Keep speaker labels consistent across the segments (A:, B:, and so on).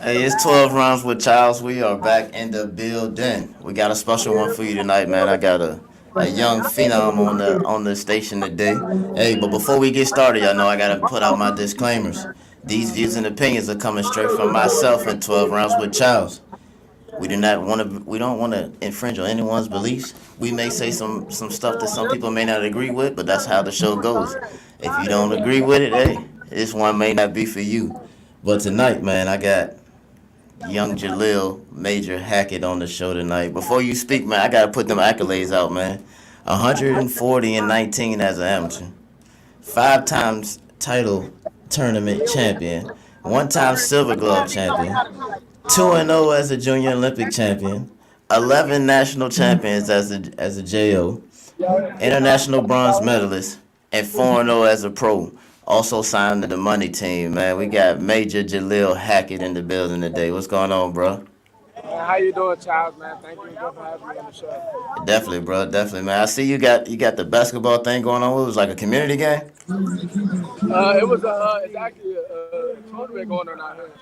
A: Hey, it's 12 rounds with Chiles. We are back in the building. We got a special one for you tonight, man. I got a young phenom on the station today. Hey, but before we get started, y'all know I gotta put out my disclaimers. These views and opinions are coming straight from myself and 12 rounds with Chiles. We don't want to infringe on anyone's beliefs. We may say some stuff that some people may not agree with, but that's how the show goes. If you don't agree with it, hey, this one may not be for you. But tonight, man, I got young Jalil Major Hackett on the show tonight. Before you speak, man, I gotta put them accolades out, man. 140 and 19 as an amateur, 5 times title tournament champion, 1 time Silver Glove champion, 2-0 as a junior Olympic champion, 11 national champions as a JO, international bronze medalist, and 4-0 as a pro. Also signed to the money team, man. We got Major Jalil Hackett in the building today. What's going on, bro?
B: Man, how you doing, Chiles, man? Thank you again for having me on the show.
A: Definitely, bro. Definitely, man. I see you got the basketball thing going on. It was like a community game.
B: It's actually a tournament going on out here.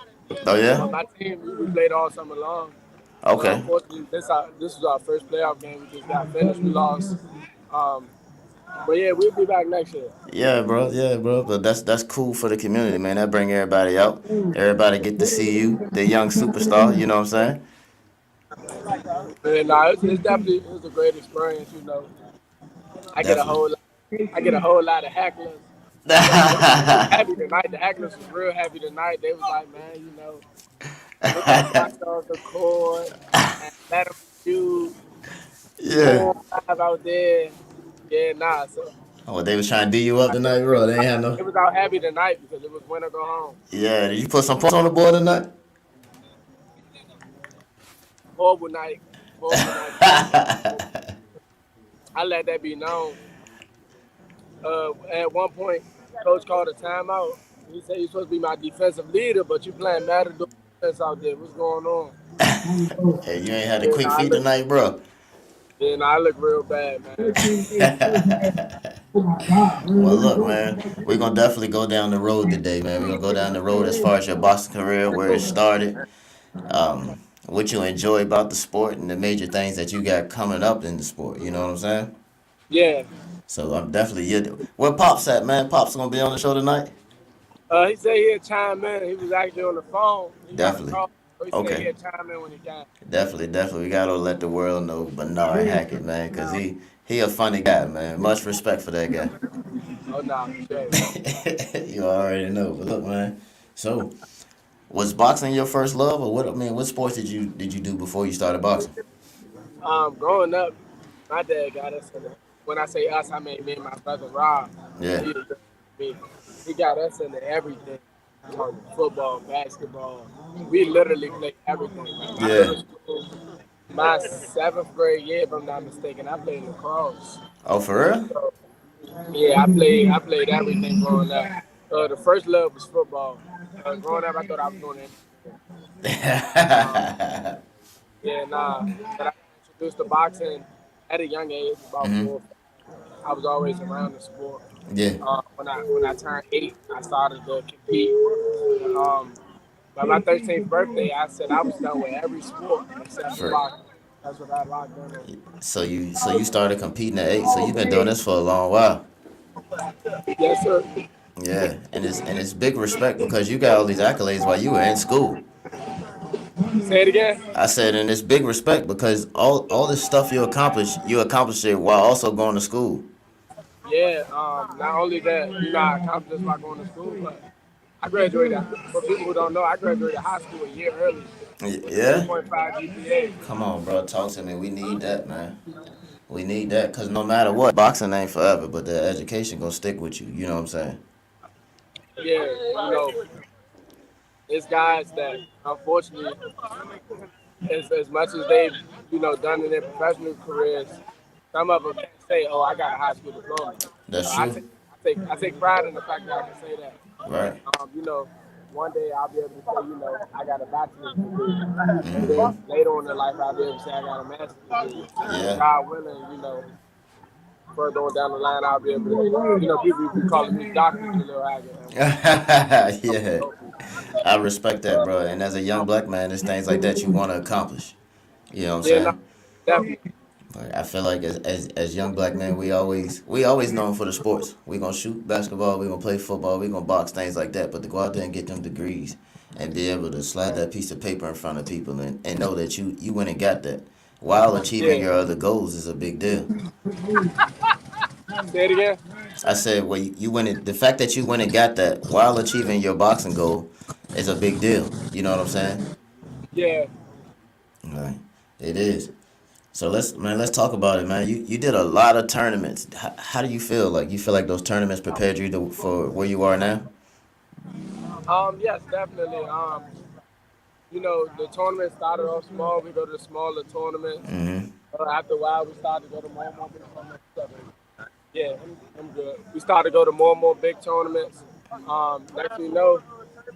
A: Oh yeah.
B: My team, we played all summer long, but
A: Okay.
B: unfortunately, this is our first playoff game. We just got finished. We lost. Um, but yeah, we'll be back next year.
A: Yeah, bro. Yeah, bro. But that's cool for the community, man. That bring everybody out. Everybody get to see you, the young superstar. You know what I'm
B: And it's definitely it was a great experience. You know, I get a
A: saying?
B: whole lot, I get a whole lot of hecklers. They was
A: Definitely.
B: happy tonight. The hecklers was real happy tonight. They was like, man, get that box off the court and let them shoot.
A: Yeah.
B: 4 5 out there. Yeah, nah. So
A: Oh, they was trying to D you up tonight, bro. They ain't had no.
B: it was out happy tonight because it was win or go home.
A: Yeah. Did you put some points on the board tonight?
B: Horrible night. Horrible night. I let that be known. At one point, coach called a timeout. He said you're supposed to be my defensive leader, but you playing Matador defense out there. What's going on?
A: Hey, you ain't had the
B: Yeah,
A: quick
B: nah,
A: feet tonight, bro.
B: I look real bad, man.
A: Well, look, man, we're gonna definitely go down the road today, man. We're gonna go down the road as far as your boxing career, where it started, what you enjoy about the sport, and the major things that you got coming up in the sport. You know what I'm saying?
B: Yeah.
A: So I'm definitely where Pops at, man. Pops gonna be on the show tonight.
B: He said he'd chime in. He was actually on the phone. He got a
A: Definitely.
B: call. So he said
A: Okay.
B: he'd chime in when he can.
A: Definitely. We gotta let the world know Bernard Hackett, man, cause he a funny guy, man. Much respect for that guy.
B: Oh, no, for sure.
A: You already know. But look, man. So, was boxing your first love, or what? I mean, what sports did you do before you started boxing?
B: Growing up, my dad got us in it. When I say us, I mean me and my brother Rob.
A: Yeah.
B: He, me. He got us into everything. Football, basketball. We literally played everything. Like my
A: Yeah.
B: middle school, my seventh grade year, if I'm not mistaken, I played lacrosse.
A: Oh, for real?
B: So yeah, I played everything growing up. The first love was football. Growing up, I thought I was going to. Um, yeah, nah. But I got introduced to boxing at a young age, about
A: hmm
B: 4. I was always around the sport.
A: Yeah.
B: When I turned 8, I started to compete. Um, by my 13th birthday, I said I was done with every sport except for
A: For
B: boxing. That's what I locked in on.
A: so you started competing at 8. So you've been doing this for a long while.
B: Yes, sir.
A: Yeah, and it's big respect because you got all these accolades while you were in school.
B: Say it again.
A: I said, and it's big respect because all this stuff you accomplished it while also going to school.
B: Yeah. Not only that, I accomplished this by going to school, but I graduated. For people who don't know, I graduated high school a year early with a
A: Yeah.
B: 3.5 GPA.
A: Come on, bro. Talk to me. We need that, man. We need that because no matter what, boxing ain't forever, but the education gonna stick with you. You know what I'm saying?
B: Yeah, it's guys that unfortunately, as much as they've done in their professional careers, some of them can't say, "Oh, I got a high school diploma."
A: That's
B: I
A: true.
B: take I take pride in the fact that I can say that.
A: Right.
B: Um, you know, one day I'll be able to say, I got a bachelor's degree, and then later on in life I'll be able to say I got a master's degree.
A: Yeah.
B: God willing, further on down the line, I'll be able to, people be calling me Doctor Jaili Hackett.
A: Yeah, I respect that, bro. And as a young black man, there's things like that you want to accomplish. You know what I'm
B: Yeah, no,
A: saying?
B: definitely.
A: But I feel like as young black men, we always known for the sports. We gonna shoot basketball, we gonna play football, we gonna box, things like that. But to go out there and get them degrees and be able to slide that piece of paper in front of people and know that you went and got that while achieving
B: Yeah.
A: your other goals is a big deal.
B: Say it again.
A: I said, well, you went the fact that you went and got that while achieving your boxing goal is a big deal. You know what I'm saying?
B: Yeah.
A: Right. It is. So let's talk about it, man. You did a lot of tournaments. How do you feel? Like you feel like those tournaments prepared you for where you are now?
B: Yes, definitely. The tournament started off small. We go to the smaller tournaments.
A: Mm-hmm.
B: After a while, we started to go to more and more big tournaments. Yeah, I'm good. We started to go to more and more big tournaments. Next thing you know,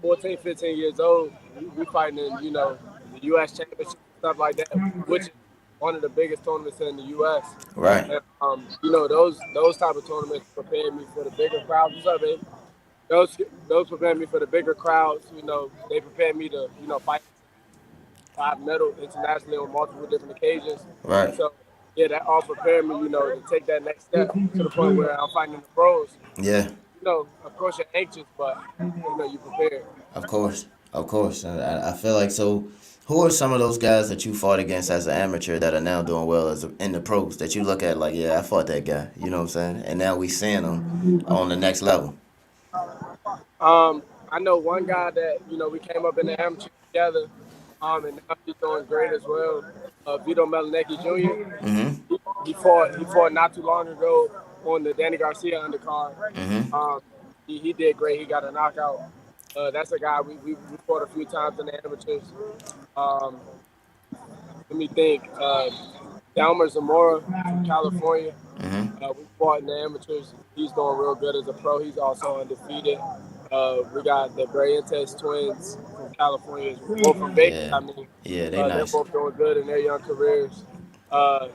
B: 14, 15 years old, we fighting in, the U.S. Championship, stuff like that, which is one of the biggest tournaments in the U.S.
A: Right.
B: And, those type of tournaments prepared me for the bigger crowds. What's up, babe? Those those prepared me for the bigger crowds. They prepared me to, fight five medal internationally on multiple different occasions.
A: Right.
B: So yeah, that all prepared me, to take that next step to the point where I'm fighting in the pros.
A: Yeah.
B: Of course you're anxious, but you prepared.
A: Of course. Of course. I feel like so. Who are some of those guys that you fought against as an amateur that are now doing well in the pros that you look at like, yeah, I fought that guy. You know what I'm saying? And now we seeing them on the next level.
B: I know one guy that we came up in the amateur together, and now he's doing great as well. Vito Melanecki Jr.
A: Mm-hmm.
B: He fought not too long ago on the Danny Garcia undercard.
A: Mm-hmm.
B: Um, he did great. He got a knockout. That's a guy we fought a few times in the amateurs. Um, Let me think. Dalmer Zamora from California.
A: Mm-hmm.
B: We fought in the amateurs. He's doing real good as a pro. He's also undefeated. We got the Briantes twins from California, both from Vegas.
A: Yeah.
B: I mean,
A: Yeah, they
B: they're
A: nice.
B: both doing good in their young careers. Uh,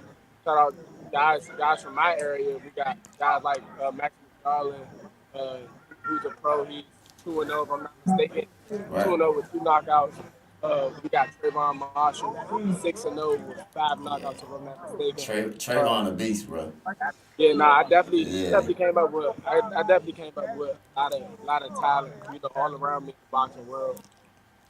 B: Shout out guys from my area. We got guys like Max McFarland, uh, who's a pro. He's 2-0, if I'm not mistaken.
A: Right.
B: 2-0 with two knockouts. We got Trayvon Marshall, 6-0 with five
A: Yeah.
B: knockouts, if I'm not mistaken.
A: Trayvon a beast, bro.
B: Yeah, nah,
A: Yeah.
B: I definitely came up with a lot of talent, all around me in the boxing world.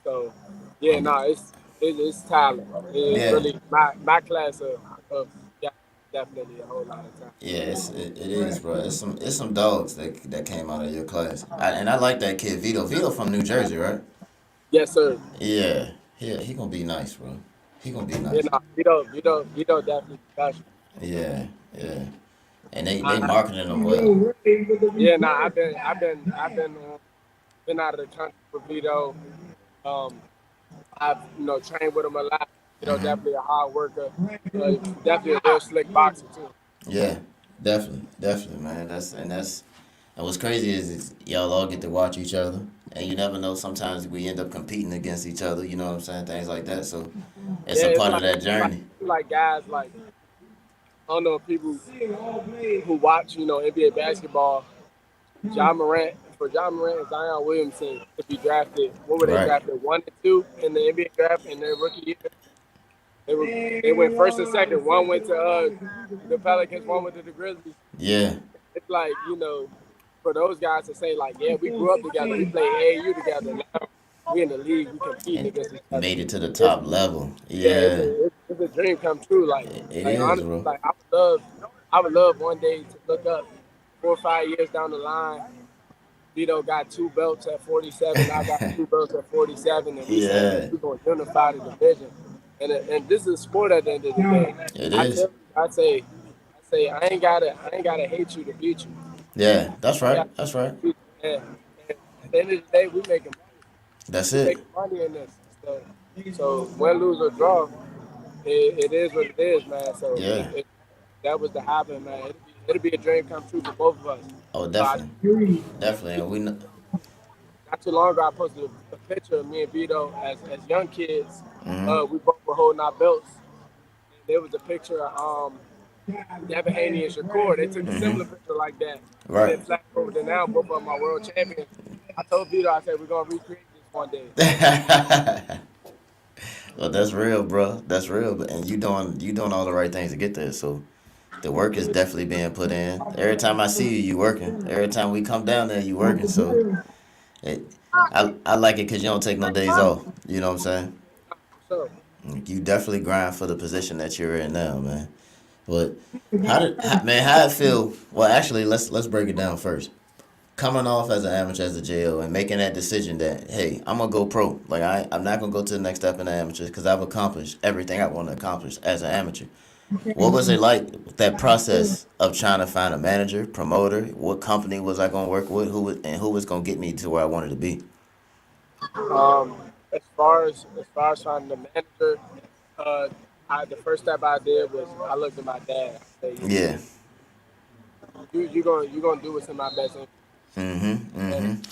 B: So, yeah,
A: Um,
B: nah, it's talent. It's
A: yeah.
B: really my class of yeah, definitely a whole lot of talent.
A: Yeah, it is, bro. It's some dogs that came out of your class, and I like that kid Vito. Vito from New Jersey, right?
B: Yes, sir.
A: Yeah, yeah. He gonna be nice, bro. He gonna be
B: Yeah,
A: nice.
B: nah, Vito definitely special.
A: Yeah, yeah. And they
B: I,
A: marketing him well.
B: yeah, nah, been out of the country for Vito. Um, I've trained with him a lot.
A: Hmm.
B: Definitely a hard worker. Definitely a real slick boxer too.
A: Yeah, definitely, man. And what's crazy is y'all all get to watch each other, and you never know. Sometimes we end up competing against each other. You know what I'm saying? Things like that. So it's
B: Yeah,
A: a
B: it's
A: part of
B: like
A: that
B: it's like,
A: journey.
B: it's like guys like I don't know if people who watch NBA basketball. John Morant and Zion Williamson to be drafted. What were they
A: Right.
B: drafted? 1 and 2 in the NBA draft in their rookie year. They went first and second. One went to the Pelicans. One went to the Grizzlies.
A: Yeah.
B: It's like for those guys to say like, yeah, we grew up together. We played AAU together. Now we in the league. We competing
A: And
B: against each other.
A: made it to the
B: It's
A: top level.
B: yeah, it's
A: Yeah.
B: a dream come true. Like
A: It
B: like
A: is,
B: honestly,
A: bro.
B: like I would love one day to look up 4 or 5 years down the line. Vito got 2 belts at 47. I got 2 belts at 47, and we saying
A: Yeah.
B: we're going to unify the division. And this is a sport at the end of the day.
A: It
B: I
A: is.
B: tell you, I say I ain't gotta hate you to beat you.
A: Yeah. That's
B: I got
A: right. That's right.
B: to beat you. And at the end of the day, we making money.
A: That's
B: We
A: it.
B: making money in this. So win, lose or draw, it is what it is, man. So
A: Yeah.
B: if that was to happen, man, it'd be a dream come true for both of us.
A: Oh,
B: So I,
A: definitely. Definitely. And we know.
B: Not too long ago, I posted a picture of me and Vito as young kids.
A: Hmm.
B: We both were holding our belts. And there was a picture. Devin Haney and Shakur. They took a similar picture like that. And
A: Right.
B: then flash forward to now, both of them are world champions. I told Vito, I said, we're going to recreate this one day.
A: Well, that's real, bro. That's real, and you doing all the right things to get there. So the work is definitely being put in. Every time I see you, you working. Every time we come down there, you working. So it, I like it because you don't take no days off. You know what I'm saying?
B: So,
A: You definitely grind for the position that you're in now, man. But man, how it feel? Well, actually, let's break it down first. Coming off as an amateur as a JO and making that decision that hey, I'm gonna go pro. Like I'm not gonna go to the next step in the amateurs because I've accomplished everything I want to accomplish as an amateur. What was it like that process of trying to find a manager, promoter? What company was I gonna work with? Who was gonna get me to where I wanted to be?
B: as far as finding the manager, uh, the first step I did was I looked at my dad. I said,
A: Yeah.
B: you gonna do what's in my best interest.
A: Mm-hmm.
B: And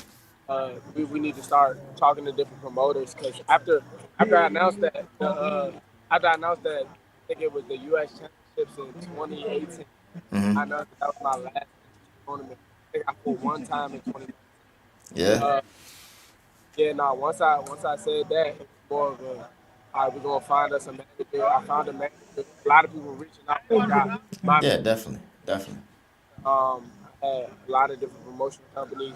A: Mm-hmm.
B: we need to start talking to different promoters because after I announced that after I announced that I think it was the U.S. Championships in 2018. I
A: Mm-hmm.
B: announced that was my last tournament. I think I fought one time in 2019.
A: Yeah.
B: Uh, yeah, no. Once I said that, it was more of a all right. We're gonna find us a manager. I found a manager. A lot of people reaching out. They got my
A: Yeah. Definitely. Definitely.
B: I had a lot of different promotional companies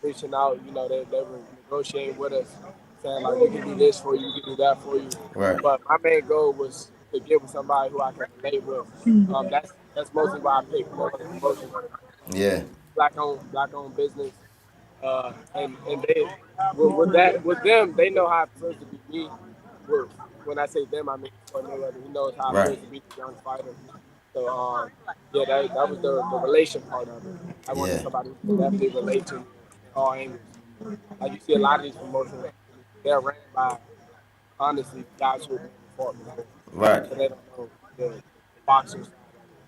B: reaching out. They were negotiating with us, saying like, we can do this for you, we can do that for you.
A: Right.
B: But my main goal was to get with somebody who I can relate with. That's mostly why I picked promotion.
A: Yeah.
B: Black owned business. And they with them, they know how it feels to be me. With, when I say them, I mean Floyd Mayweather. He knows how it
A: Right.
B: feels to be a young fighter. So yeah, that was the relation part of it. I wanted
A: Yeah.
B: somebody who could definitely relate to me in all angles. Like you see a lot of these promotions, they're ran by honestly guys who have been fought before,
A: Right.
B: so they don't know the boxing side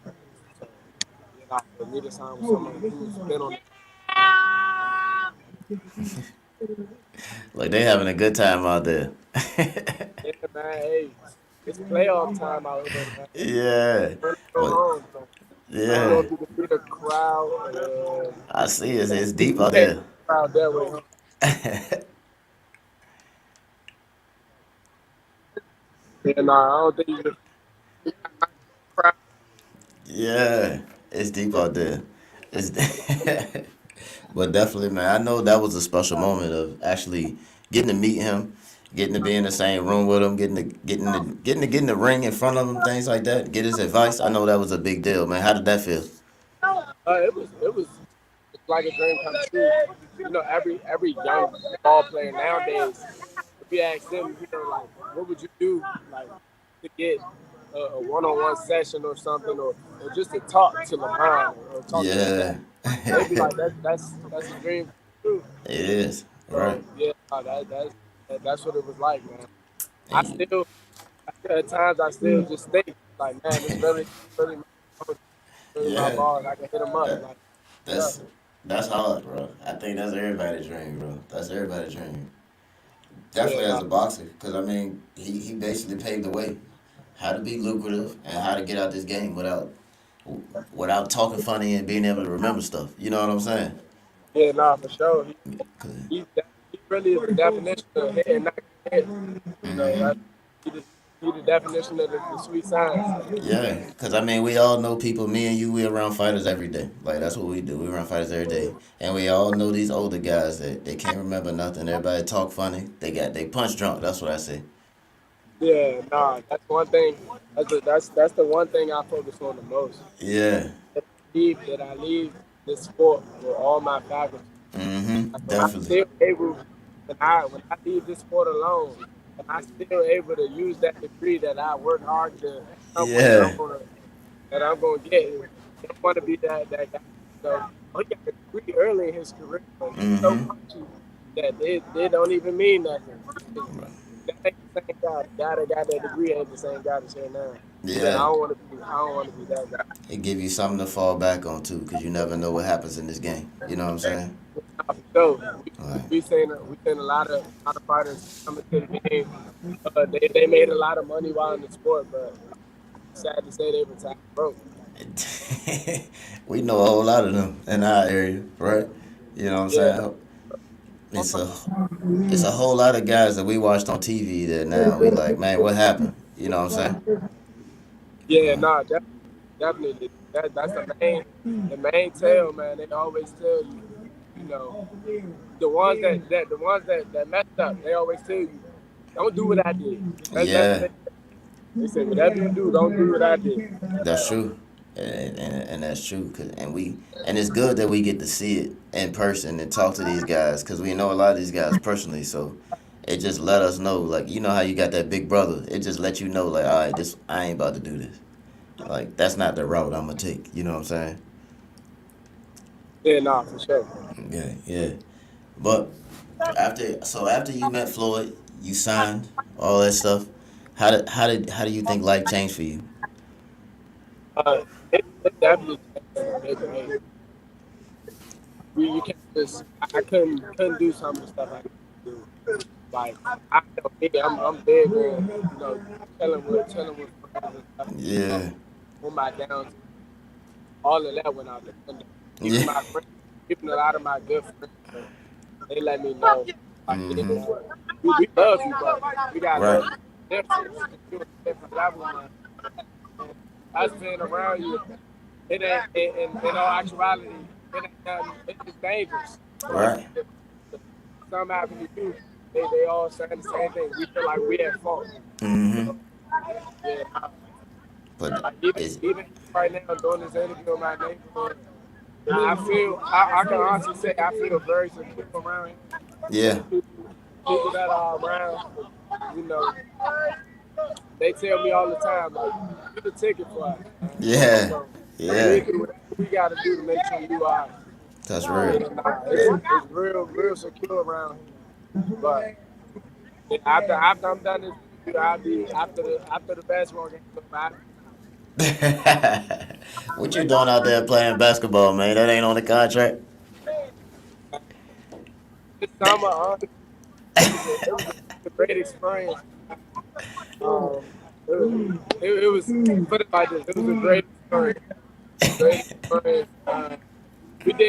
B: of it. So for me to sign with someone who's been on
A: Like they having a good time out there.
B: yeah, man, hey, it's playoff time out here, man.
A: Yeah.
B: Win or go
A: But
B: home. So I don't know
A: yeah.
B: if you can see the crowd.
A: I see it's
B: You
A: deep out
B: can't see
A: there.
B: the crowd that way. Huh? Yeah, no, I don't think you can see the crowd.
A: Yeah, it's deep out there. It's but definitely, man. I know that was a special moment of actually getting to meet him, getting to be in the same room with him, getting to get in the ring in front of him, things like that. Get his advice. I know that was a big deal, man. How did that feel?
B: It was it's like a dream come true. Every young ball player nowadays, if you ask them, like, what would you do, like, to get a one-on-one session or something, or just to talk to LeBron or talk to his dad,
A: Yeah,
B: they'd be like,
A: it
B: that's a dream come true.
A: is
B: So
A: right.
B: yeah, that's what it was like, man. I
A: And
B: still, at times, I still just think like, man, it's really my coach, really my
A: yeah,
B: boss. I can hit him up,
A: that
B: like, yeah.
A: that's that's hard, bro. I think that's everybody's dream, bro. That's everybody's dream.
B: Yeah,
A: Definitely as
B: nah,
A: a boxer, because I mean, he basically paved the way how to be lucrative and how to get out this game without talking funny and being able to remember stuff. You know what I'm saying?
B: yeah, nah, for sure. He,
A: 'Cause-
B: he, he really is the definition of hit and not hit. He the, he the definition of the sweet science.
A: yeah, because I mean, we all know people. Me and you, we around fighters every day. Like that's what we do. We around fighters every day, and we all know these older guys that they can't remember nothing. Everybody talk funny. They punch drunk. That's what I say.
B: Yeah, nah, that's one thing. That's the one thing I focus on the most.
A: Yeah.
B: That I leave this sport with all my faculties.
A: Mm-hmm.
B: When I
A: Definitely.
B: still able, when I leave this sport alone, and I still able to use that degree that I work hard to somewhere that
A: Yeah.
B: I'm gonna get. I don't want to be that guy. So he got a degree early in his career, but he's so
A: Mm-hmm.
B: punchy that they don't even mean nothing. That ain't the same guy. The guy that got that degree ain't the same guy that's here now. And I
A: Yeah.
B: don't want to be. I don't want to be that guy.
A: It give you something to fall back on too, because you never know what happens in this game. You know what I'm saying?
B: So
A: Like,
B: we seen a lot of fighters coming to the game. They made a lot of money while in the sport, but sad to say they retired broke.
A: We know a whole lot of them in our area, right? You know what I'm
B: Yeah,
A: saying? It's a it's a whole lot of guys that we watched on TV that now we like, man, what happened? You know what I'm saying?
B: yeah, nah, definitely. That's the main tale, man. They always tell you, you know, the ones that messed up. They always tell you, don't do what I did. That's what
A: Yeah,
B: they say. Whatever you do, don't do what I did.
A: that's true, and that's true. And it's good that we get to see it in person and talk to these guys because we know a lot of these guys personally. So it just let us know, like you know how you got that big brother. It just let you know, like, all right, this I ain't about to do this. Like that's not the route I'm gonna take. You know what I'm saying?
B: Yeah, nah, for sure.
A: Yeah, yeah. But after you met Floyd, you signed all that stuff. How do you think life changed for you?
B: It definitely changed for me. You can't just. I couldn't do some of the stuff I used to do. Like I know me, I'm big on chilling with friends and stuff.
A: Yeah,
B: On my down, all of that went out the window.
A: yeah.
B: Even my friends, even a lot of my good friends, they let me know. Like, yeah,
A: Mhm.
B: we love you, but we got a
A: Right.
B: little difference. You're a different level, man. And us being around you, it ain't in all actuality, it ain't nothing. It's dangerous. Like
A: Right.
B: if something happen to you, they all saying the same thing. We feel like we at fault.
A: Mhm.
B: Yeah, nah.
A: But
B: Like even
A: it's
B: even right now doing this interview in my neighborhood, I can honestly say I feel very secure around here.
A: yeah,
B: People that are around, you know, they tell me all the time, like, get a ticket for us, man.
A: yeah,
B: So we
A: yeah.
B: do whatever we gotta do to make sure you are.
A: That's real.
B: And it's real secure around here. But yeah, after I'm done this interview, I'll be after the basketball game. I'll be
A: What you doing out there playing basketball, man? That ain't on the contract.
B: this summer. It was a great experience. Um, it was put it like this. It was a great experience. Great experience.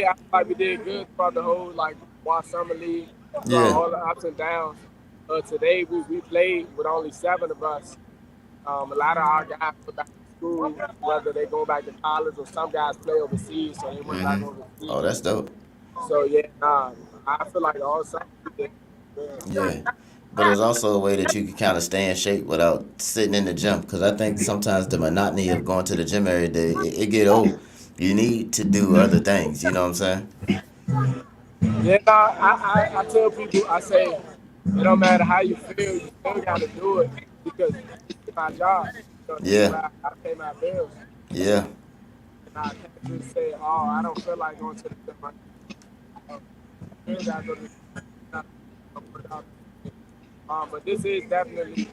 B: I feel like we did good throughout the whole like Wild Summer League, throughout
A: Yeah.
B: all the ups and downs. Today we played with only 7 of us. A lot of our guys went back to school, whether they go back to college or some guys play overseas, so they went back
A: Mhm. Oh,
B: overseas.
A: that's dope.
B: So yeah, I feel like all summer we did good.
A: Yeah. But it's also a way that you can kind of stay in shape without sitting in the gym. Because I think sometimes the monotony of going to the gym every day, it get old. You need to do other things. You know what I'm saying?
B: Yeah, I tell people, I say, it don't matter how you feel, you still gotta do it because it's my job. This is
A: Yeah.
B: where I pay my bills.
A: Yeah.
B: And I can't just say, oh, I don't feel like going to the gym. I still gotta go to the gym. Work out. But this is definitely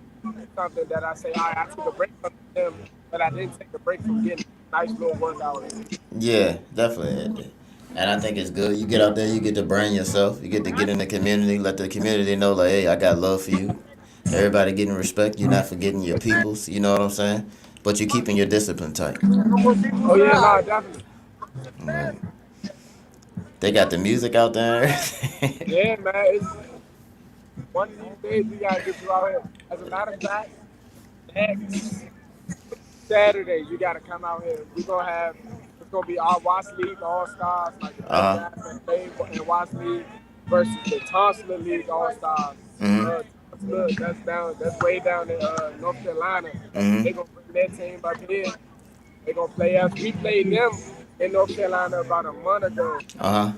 B: something that I say, all right, I took a break from the gym, but I didn't take a break from getting a nice little workout in.
A: Yeah. Definitely. And I think it's good. You get out there, you get to brand yourself. You get to get in the community, let the community know, like, hey, I got love for you. Everybody getting respect. You're not forgetting your peoples. You know what I'm saying? But you're keeping your discipline tight.
B: Oh yeah, no, definitely.
A: Right. They got the music out there.
B: Yeah, man. It's one of these days we gotta get you out here. As a matter of fact, next Saturday you gotta come out here. We're gonna have it's gonna be our Watch League All Stars, like the best
A: Uh huh.
B: guys that play in Watch League versus the Consular League All Stars.
A: Mhm.
B: Consular, that's way down in North Carolina. They
A: Mhm.
B: gonna bring their team up here. They gonna play us. We played them in North Carolina about a month ago.
A: Uh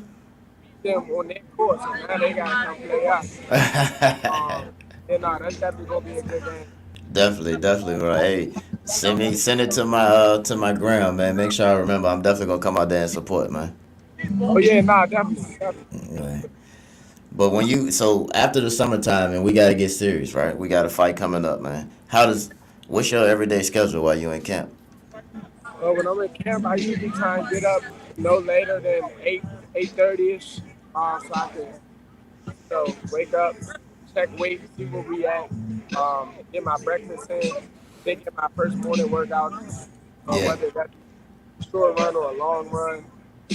B: Beat them on their court, so now they gotta come play us.
A: huh.
B: That's definitely gonna be a good game.
A: Definitely, definitely, bro. Hey, send it to my gram, man. Make sure I remember. I'm definitely gonna come out there and support, man.
B: Oh yeah, definitely, definitely.
A: Right. But when you so after the summertime and we gotta get serious, right? We got a fight coming up, man. What's your everyday schedule while you in camp?
B: When I'm in camp, I usually try and get up no later than 8:30 ish, so I can wake up, check weight, see where we at, get my breakfast in, then get my first morning workout,
A: Yeah.
B: whether that's short run or a long run.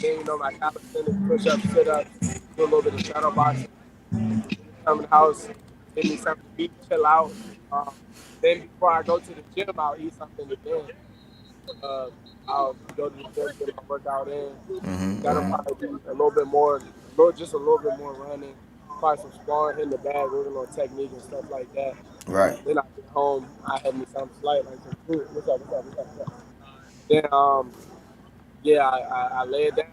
B: Then my calisthenics, push-ups, sit-ups, do a little bit of shadow boxing. Come in the house, give me something to eat, chill out. Um, then before I go to the gym, I'll eat something again. Uh, I'll go to the gym, get my workout in. That'll probably be a little bit more, just a little bit more running, probably some sparring, hitting the bag, working on technique and stuff like that.
A: Right.
B: Then I get home, I have me something slight like some food. What's up? Then yeah, I lay it down.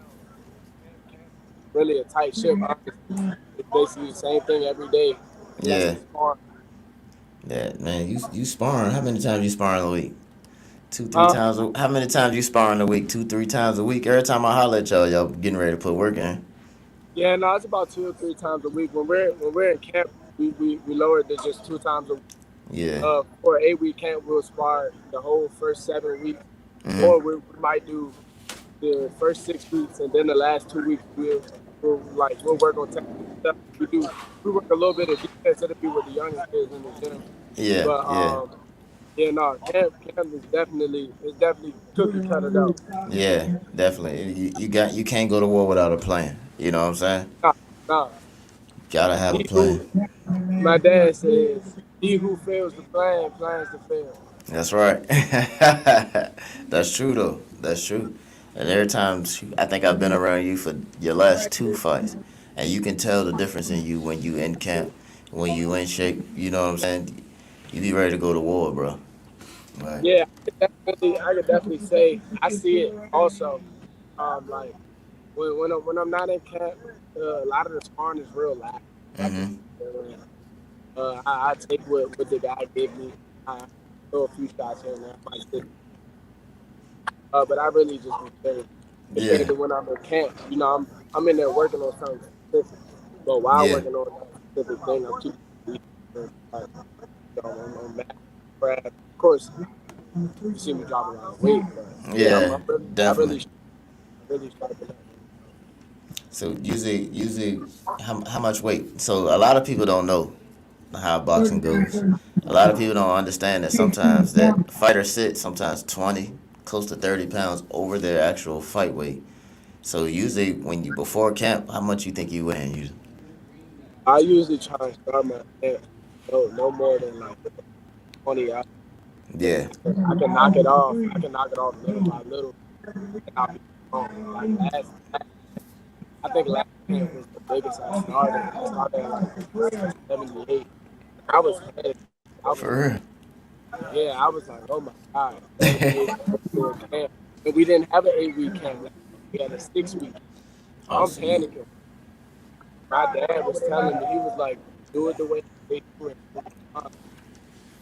B: Camp is really a tight ship, honestly. It's basically the same thing every day. Unless
A: Yeah.
B: it's sparring.
A: Yeah, man. You sparring? How many times you sparring a week? Two, three
B: Huh?
A: times. How many times you sparring a week? Two, three times a week. Every time I holler at y'all, y'all getting ready to put work in.
B: Yeah, no, it's about 2 or 3 times a week. When we're in camp, we lower it to just 2 times a week.
A: Yeah.
B: For an 8 week camp, we'll spar the whole first 7 weeks,
A: Mhm.
B: or we might do the first 6 weeks, and then the last 2 weeks we'll work on technical stuff. We work a little bit of defense. It'll be with the younger kids in the gym,
A: Yeah.
B: but
A: Yeah.
B: yeah, no, camp is definitely cookie cutter out.
A: Yeah. Definitely. You can't go to war without a plan. You know what I'm saying?
B: Nah, nah.
A: Gotta have a
B: He who
A: plan.
B: My dad says, "He who fails to plan plans to fail."
A: That's right. That's true though. That's true. And every time I think I've been around you for your last two fights, and you can tell the difference in you when you in camp, when you in shape. You know what I'm saying? You be ready to go to war, bro. Right.
B: Yeah, I could definitely say I see it also. Like when I'm not in camp, a lot of the sparring is real live. I just
A: Mhm.
B: I take what the guy gave me. I throw a few shots here and there. I might sit, but I really just prepare compared
A: Yeah.
B: to when I'm in camp. I'm in there working on something specific. But while
A: Yeah.
B: working on that specific thing, I'm keeping like, on math, craft. Of course, you see me drop a lot of weight, but yeah,
A: Yeah.
B: I
A: Definitely.
B: really sharpen up.
A: So usually, how much weight? So a lot of people don't know how boxing goes. A lot of people don't understand that sometimes that fighters sit sometimes 20, close to 30 pounds over their actual fight weight. So usually when you before camp, how much you think you weigh? Usually?
B: I usually try and start my camp no more than like 20 hours.
A: Yeah.
B: I can knock it off. I can knock it off little by little, and I'll be strong. Like I think last camp was the biggest I started. I started at like 78. I was heavy. I was
A: For real.
B: Yeah, I was like, oh my god, 78 for a camp, and we didn't have an 8 week camp. We had a 6 week. So
A: Oh,
B: I'm
A: so you.
B: panicking. My dad was telling me, he was like, do it the way they do it.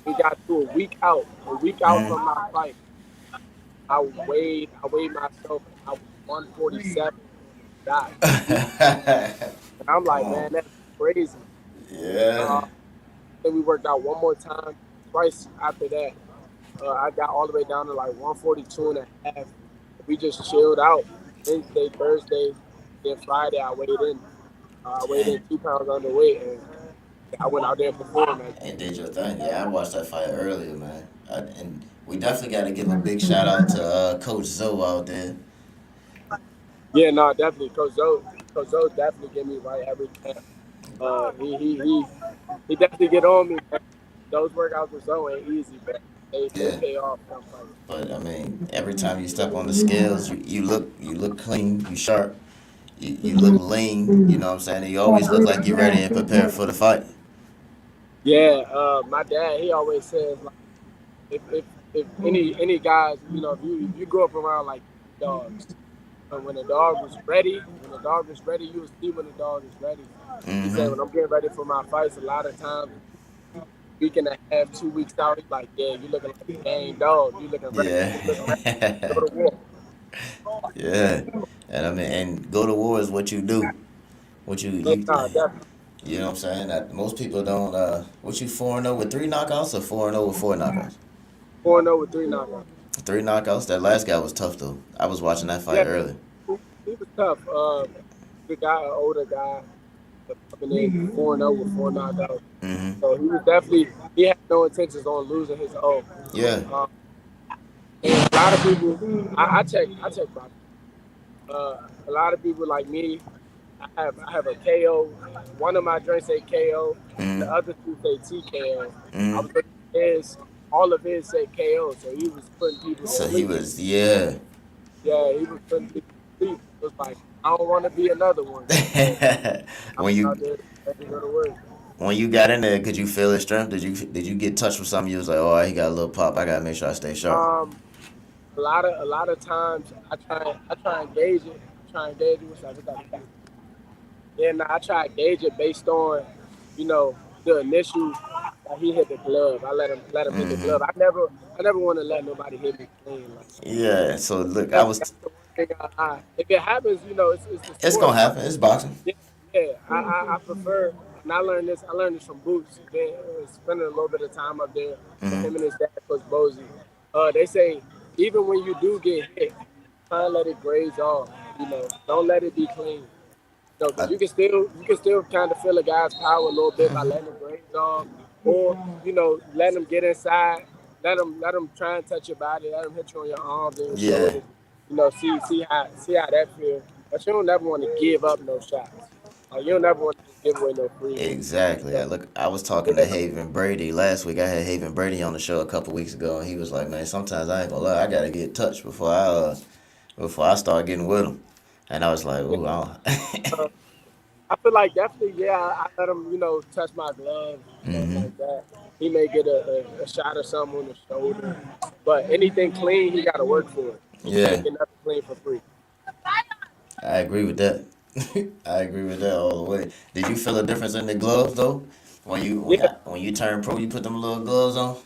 B: We got to a week out
A: Mhm.
B: from my fight. I weighed myself. I was 147 on the dot. And I'm
A: Come
B: like,
A: on.
B: man, that's crazy.
A: Yeah.
B: Uh, then we worked out one more time. Twice after that, I got all the way down to like 142 and a half. We just chilled out. Wednesday, Thursday, then Friday I weighed in. I weighed in
A: And
B: 2 pounds underweight, and I went out there and performed. Man.
A: and did your thing. Yeah, I watched that fight earlier, man. And we definitely got to give a big shout out to Coach Zoe out there.
B: Yeah, no, definitely. Coach Zoe definitely get me right every camp. He definitely get on me, man. Those workouts with Zoe ain't easy, but they
A: Yeah.
B: pay off. I'm like,
A: But I mean, every time you step on the scales, you look clean, you sharp, you look lean. You know what I'm saying? And you always look like you're ready and prepared for the fight.
B: yeah, my dad, he always says like, if any guys, if you grew up around like dogs, and when the dog was ready, you will see when the dog is ready. He said,
A: Mm-hmm.
B: when I'm getting ready for my fights, a lot of times, week and a half, 2 weeks out, he's like, yeah, you looking like a game dog. You looking ready.
A: Yeah.
B: You looking ready to go to war.
A: Yeah. And I mean, and go to war is what you do. What
B: Yeah, nah, definitely.
A: you know what I'm saying? That most people don't. What you 4-0 with three knockouts or 4-0 with four knockouts?
B: 4-0 with 3 knockouts.
A: Three knockouts. That last guy was tough though. I was watching that fight
B: Yeah,
A: earlier.
B: he was tough. The guy, an older guy, coming in 4-0 with 4 knockouts.
A: Mm-hmm.
B: So he had no intentions on losing his own.
A: Yeah.
B: Um, and a lot of people, I check my. A lot of people like me, I have a KO. One of my drinks say KO, and the
A: Mm-hmm.
B: other two say TKO. I
A: Mm-hmm.
B: was looking at his, all of his said KO, so he was putting people to
A: So he
B: sleep.
A: was, yeah.
B: Yeah, he was putting people to sleep. It was like I don't want to be another one. So I
A: when
B: was
A: you
B: out there ready to go to work.
A: when you got in there, could you feel his strength? Did you get touched with something? You was like, oh, he got a little pop. I gotta make sure I stay sharp.
B: Um, a lot of times I try and gauge it. I try and gauge it. What's up? Then I try to gauge it based on, you know, the initial like he hit the glove. I let him hit the
A: Mm-hmm.
B: glove. I never want to let nobody hit me clean. Like
A: Yeah. So look,
B: that's the one thing. If it happens, it's the
A: it's
B: sport.
A: gonna happen. It's boxing.
B: Yeah, yeah. I prefer, and I learned this. I learned this from Boots. Then spending a little bit of time up there with
A: Mm-hmm.
B: him and his dad, Coach Bozy. They say even when you do get hit, try and let it graze off. Don't let it be clean. No, because
A: I,
B: you can still kind of feel a guy's power a little bit by letting him graze off, or letting him get inside, let him try and touch your body, let him hit you on your arms and your
A: yeah.
B: shoulders. See how that feels. But you don't never want to give up no shots. Like you don't never want to just give away no free hits.
A: Exactly.
B: So,
A: I was talking to
B: yeah,
A: Haven Brady last week. I had Haven Brady on the show a couple weeks ago, and he was like, "Man, sometimes I ain't gonna lie, I gotta get touched before I start getting with him." And I was like,
B: yeah.
A: "Ooh,
B: Uh, I feel like definitely, yeah. I let him, touch my glove, something
A: mm-hmm.
B: like that. He may get a shot or something on the shoulder, but anything clean, he got to work for it. He can't
A: Yeah,
B: get nothing clean for free.
A: I agree with that. I agree with that all the way. Did you feel a difference in the gloves though? When you when,
B: Yeah,
A: when you turn pro, you put them little gloves on.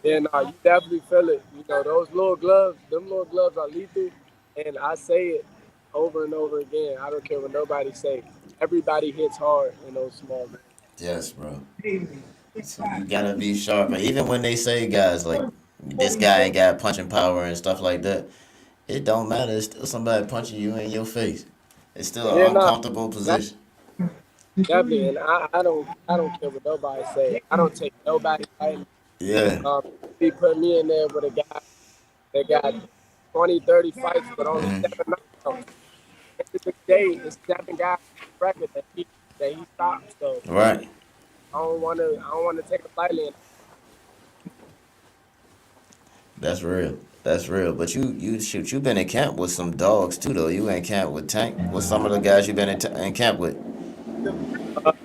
B: and you definitely feel it. Those little gloves, them little gloves are lethal, and I say it over and over again. I don't care what nobody say. Everybody hits hard in those small gloves.
A: Yes, bro. So you gotta be sharp. And even when they say guys like this guy ain't got punching power and stuff like that, it don't matter. It's still somebody punching you in your face. It's still
B: Yeah,
A: an uncomfortable position.
B: definitely, and I don't care what nobody say. I don't take nobody lightly.
A: Yeah.
B: Um, he put me in there with a guy that got 20, 30 fights, but only
A: Hmm.
B: 7 knockouts. At the end of the day, it's 7 guys record that he stopped. So
A: Right.
B: I don't want to take it lightly. And
A: That's real. That's real. But you shoot. You been in camp with some dogs too, though. You in camp with Tank. With some of the guys you been in camp with.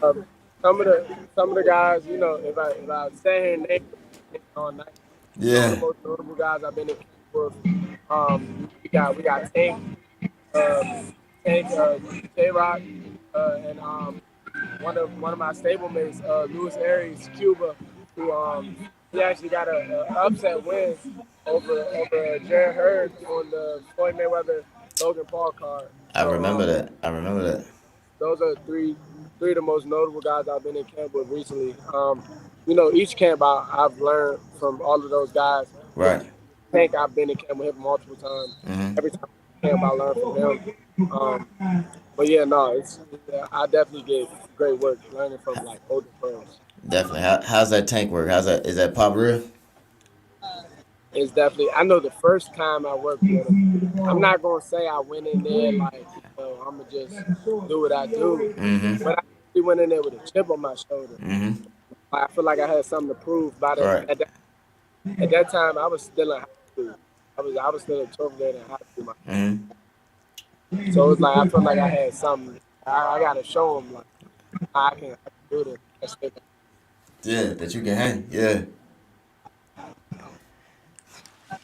B: um, some of the guys, if I say here name all night, the
A: Yeah.
B: most notable guys I've been in camp with, we got Tank, um, Tank, J Rock, and one of my stablemates, Luis Aries, Cuba, who he actually got a upset win over Jared Hurd on the Floyd Mayweather Logan Paul card.
A: I
B: So
A: remember that. I remember that.
B: those are three of the most notable guys I've been in camp with recently. Each camp I've learned from all of those guys. With
A: Right.
B: Tank, I've been in camp with him multiple times.
A: Hmm.
B: Every time I camp, I learn from him. But yeah, no, I definitely get great work learning from like older pros.
A: Definitely. How's that tank work? Is that pop real?
B: It's definitely. I know the first time I worked with him, I'm not gonna say I went in there like I'm gonna just do what I do,
A: Hmm.
B: but I actually went in there with a chip on my shoulder.
A: Hmm.
B: I feel like I had something to prove. By the
A: Right.
B: at that time, I was still in high school. I was still a 12th grade in high school.
A: Hmm.
B: So it was like I felt like I had something. I gotta show them like I can do this.
A: Yeah. That you can hang. Yeah.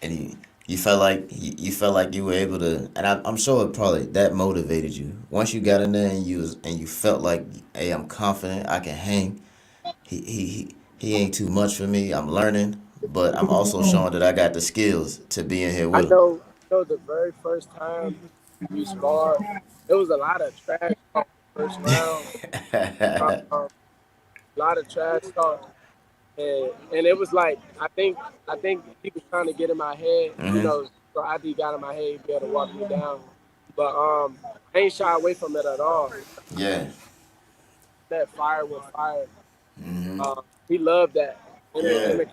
A: And you felt like you were able to, and I'm sure it probably that motivated you once you got in there and you felt like, hey, I'm confident, I can hang. He ain't too much for me. I'm learning, but I'm also showing that I got the skills to be in here
B: I
A: with him.
B: know. I know the very first time we sparred, it was a lot of trash talk first round. A lot of trash talk, and it was like I think he was trying to get in my head,
A: Hmm.
B: so after he got in my head, he'd be able to walk me down. But I ain't shy away from it at all.
A: Yeah.
B: That fire with fire.
A: Hmm.
B: He loved that. Him
A: Yeah.
B: and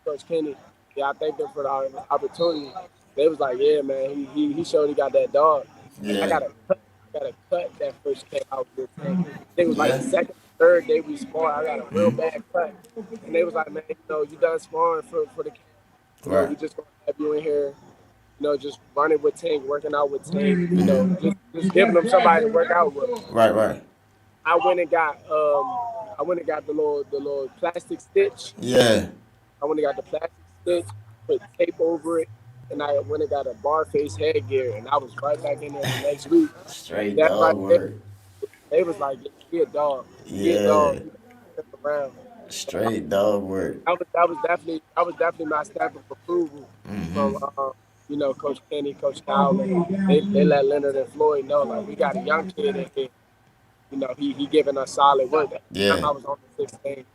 B: Coach Kenny. Yeah, I thanked them for the opportunity. They was like, yeah, man, he showed he got that dog. And
A: Yeah.
B: I got a cut that first came out with this thing. I think it was like the
A: Yeah.
B: second, third day we sparred. I got a real
A: Mm-hmm.
B: bad cut. And they was like, man, you done sparring for the camp.
A: Right.
B: We just gonna have you in here, just running with Tank, working out with Tank,
A: Mm-hmm.
B: just giving them somebody to work out with.
A: Right. Right.
B: I went and got the little plastic stitch.
A: Yeah.
B: I went and got the plastic stitch, put tape over it, and I went and got a bar face headgear, and I was right back in there the next week.
A: Straight
B: That right
A: dog
B: there,
A: work.
B: they was like, "Yeah, he a dog, he a dog,
A: Yeah.
B: he around."
A: Straight dog work.
B: That was definitely my stamp of approval
A: Mm-hmm.
B: from Coach Kenny, Coach Cowley. They let Leonard and Floyd know like we got a young kid in here. He giving us solid work. At the time
A: Yeah.
B: I was on the 16,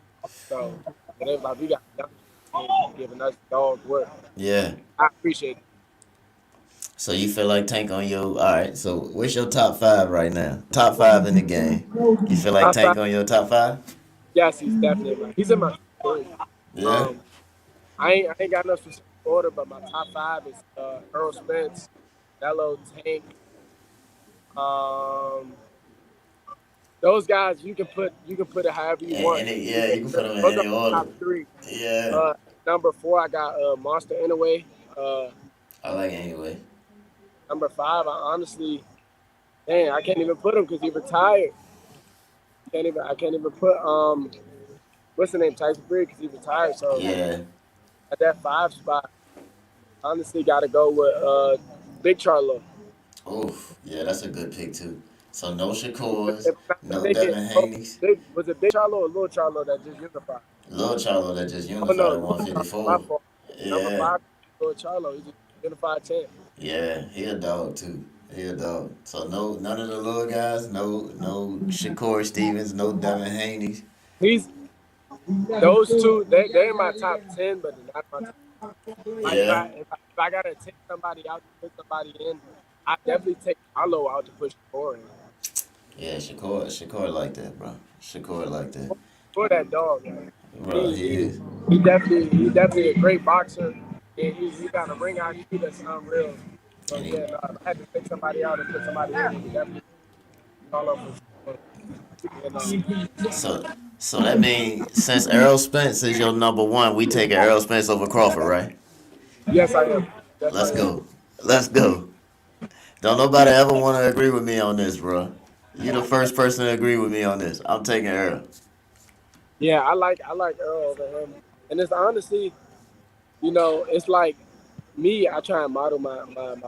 B: so and they was like we got a young kid in here giving us dog work.
A: Yeah.
B: I appreciate it.
A: So you feel like Tank on your all right? So what's your top five right now? Top five in the game. You feel like
B: Top
A: Tank
B: five,
A: on your top five?
B: yes, he's in my top three.
A: Yeah.
B: Um, I ain't got no specific order, but my top five is Earl Spence, Nello, Tank. Um, those guys you can put it however you want.
A: Yeah, you can put them in
B: Those are
A: any
B: my top
A: order.
B: three.
A: Yeah.
B: Uh, number four, I got Monster Inouye. Uh,
A: I like it anyway.
B: number five, I honestly, dang, I can't even put him because he retired. I can't even put what's the name, Tyson Fury, because he retired. So
A: Yeah.
B: at that five spot, honestly, got to go with Big Charlo.
A: Oof. Yeah, that's a good pick too. So no Shakors,
B: If I'm not
A: no
B: mistaken,
A: Devin Haney's.
B: was it Big Charlo or Little Charlo that just unified?
A: Lil Charlo that just
B: Oh no,
A: unified at
B: Little Charlo, my
A: 154.
B: fault. Number
A: Yeah.
B: five, Little Charlo, he's a unified champ.
A: Yeah, he a dog too. He a dog. So no, none of the little guys. No Shakur Stevens. No Devin Haney's.
B: He's those two. They're in my top 10, but they're not my top. Like
A: Yeah,
B: if I gotta take somebody out to put somebody in, I definitely take Charlo out to push Shakur in.
A: yeah. Shakur like that, bro. Shakur like that,
B: For that dog, man.
A: bro.
B: He
A: He
B: he
A: is.
B: he definitely a great boxer, and he got a ring IQ that's unreal. So
A: And
B: yeah,
A: he,
B: no, if I had to take somebody out and put somebody in, he definitely all over. And,
A: so so that means since Errol Spence is your number one, we taking Errol Spence over Crawford, right?
B: yes, I am. Yes, I
A: Let's
B: am.
A: go. Let's go. Don't nobody ever want to agree with me on this, bro. You the first person to agree with me on this. I'm taking Errol.
B: Yeah, I like Earl over him, and it's honestly, it's like me. I try and model my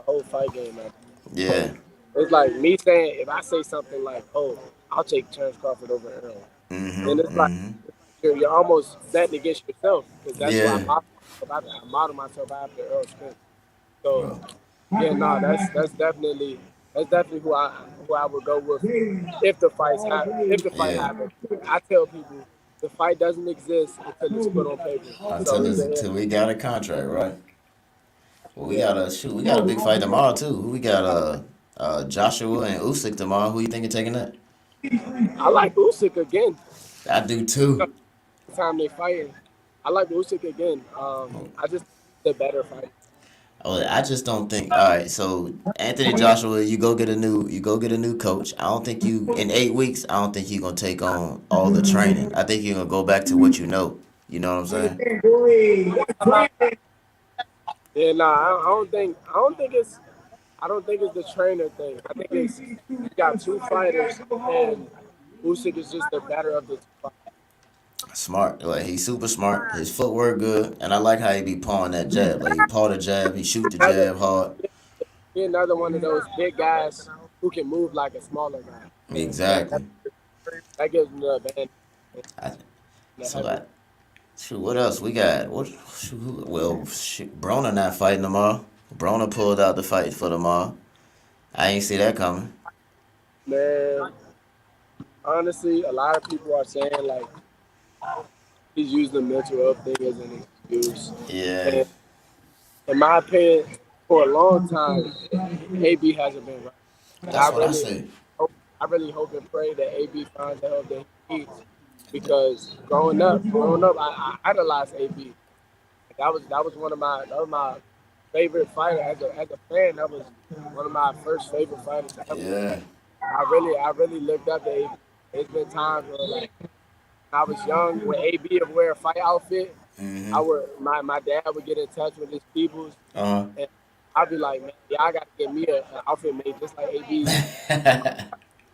B: whole fight game. Man.
A: Yeah.
B: It's like me saying if I say something like, "Oh, I'll take Terrence Crawford over Earl,"
A: Mhm.
B: then it's like
A: Mhm.
B: you're almost betting against yourself because that's why
A: Yeah,
B: I model myself after Earl Spence. So
A: bro.
B: yeah, no, that's definitely who I would go with if the fight
A: Yeah.
B: happens. I tell people the fight doesn't exist until it's put on paper. So either
A: Until we got a contract, right? Well, we
B: yeah,
A: got a shoot. We got a big fight tomorrow too. Who we got? Joshua and Usyk tomorrow. Who you think of taking that?
B: I like Usyk again.
A: I do too.
B: The time they fighting, I like Usyk again. I just the better fight.
A: Oh, I just don't think. All right, so Anthony Joshua, you go get a new coach. I don't think you in 8 weeks. I don't think you're gonna take on all the training. I think you're gonna go back to what you know. You know what I'm saying?
B: Yeah, nah, I don't think it's the trainer thing. I think it's you got two fighters and Usyk is just the better of the two fighters.
A: Smart. Like he's super smart. His footwork good, and I like how he be pawing that jab. Like he paw the jab, he shoot the
B: Another,
A: jab hard.
B: he another one of those big guys who can move like a smaller guy, and
A: Exactly.
B: that gives him the advantage in
A: I,
B: the
A: so
B: heavy.
A: that shoot. What else we got? What? Shoot, well, shoot, Broner not fighting tomorrow. Broner pulled out the fight for tomorrow. I ain't see that coming.
B: Man, honestly, a lot of people are saying like he's using the mental health thing as an excuse,
A: Yeah,
B: and in my opinion, for a long time, AB hasn't been right. And
A: that's what I say.
B: I really hope and pray that AB finds the help that he needs because growing up, I idolized AB. That was one of my favorite fighters as a fan. That was one of my first favorite fighters ever.
A: Yeah.
B: I really looked up to AB. It's been times where like I was young when AB would wear a fight outfit. I
A: Mm-hmm.
B: would my dad would get in touch with his peoples
A: Uh-huh.
B: and I'd be like, man, y'all gotta get me an outfit made just like AB.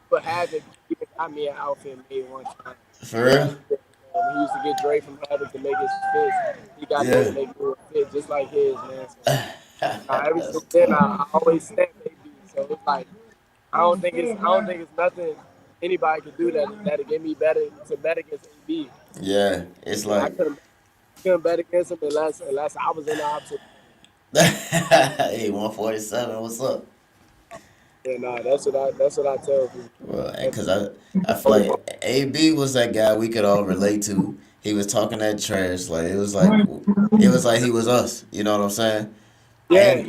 B: But Havoc even got me an outfit made one time.
A: For real?
B: He used to get Dre from Havoc to make his fits. He got me to
A: Yeah.
B: make me a fit just like his, man. So ever
A: That's
B: since then,
A: tough.
B: I always stand AB. So it's like I don't think it's nothing anybody could do that'll get me better to bet against AB.
A: Yeah. It's
B: Yeah, I
A: like
B: couldn't bet against him unless I was in the opposite.
A: hey, 147, what's up?
B: Yeah, nah, that's what I tell people.
A: Well, and
B: That's
A: cause I feel
B: only one.
A: like AB was that guy we could all relate to. He was talking that trash, like it was like he was us. You know what I'm saying?
B: Yeah,
A: And